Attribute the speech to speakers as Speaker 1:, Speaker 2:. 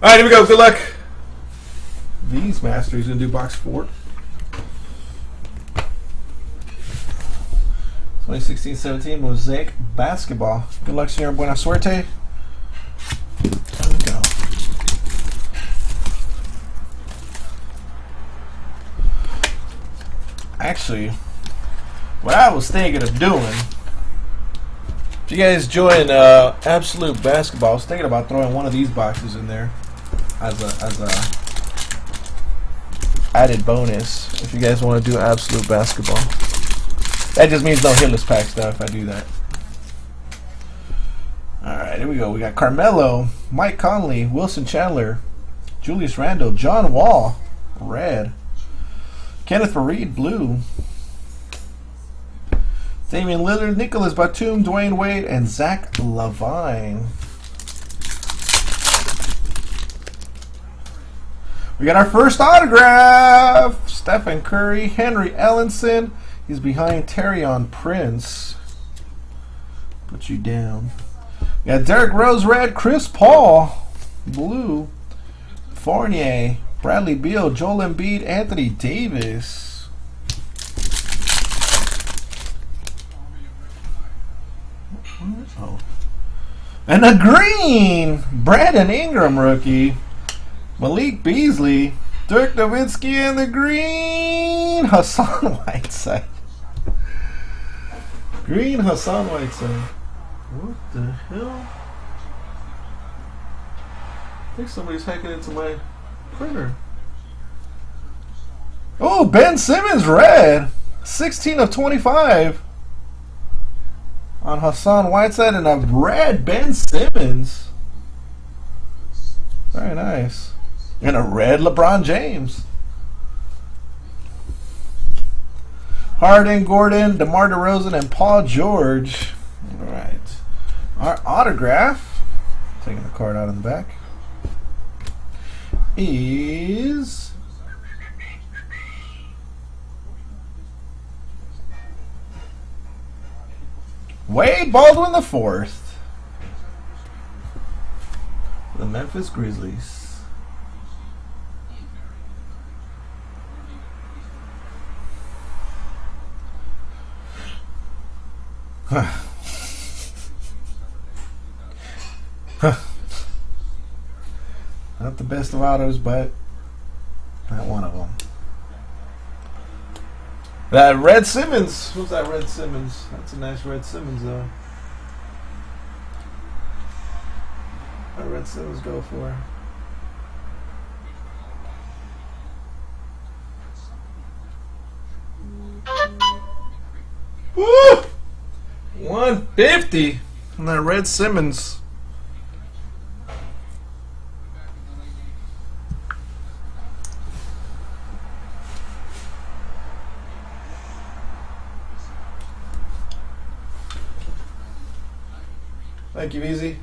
Speaker 1: All right, here we go. Good luck. These Masters gonna do box 4. 2016-17 Mosaic basketball. Good luck, señor. Buena suerte. There we go. Actually, what I was thinking of doing, if you guys join Absolute Basketball, I was thinking about throwing one of these boxes in there as a added bonus. If you guys want to do Absolute Basketball, that just means no hitless pack stuff if I do that. All right, here we go. We got Carmelo, Mike Conley, Wilson Chandler, Julius Randle, John Wall, red. Kenneth Faried, blue. Damian Lillard, Nicholas Batum, Dwayne Wade, and Zach LaVine. We got our first autograph. Stephen Curry, Henry Ellenson. He's behind Terrion Prince. Put you down. We got Derrick Rose, red. Chris Paul, blue. Fournier, Bradley Beal, Joel Embiid, Anthony Davis. Oh. And a green, Brandon Ingram rookie, Malik Beasley, Dirk Nowitzki, and the green, Hassan Whiteside. Green Hassan Whiteside. What the hell? I think somebody's hacking into my printer. Oh, Ben Simmons red. 16 of 25 on Hassan Whiteside, and a red Ben Simmons. Very nice. And a red LeBron James. Harden, Gordon, DeMar DeRozan, and Paul George. All right. Our autograph, taking the card out of the back, is Wade Baldwin the fourth, the Memphis Grizzlies. Not the best of autos, but not one of them. That Red Simmons. Who's that Red Simmons? That's a nice Red Simmons, though. What Red Simmons go for? Woo! 150 on that Red Simmons. Thank you, Easy.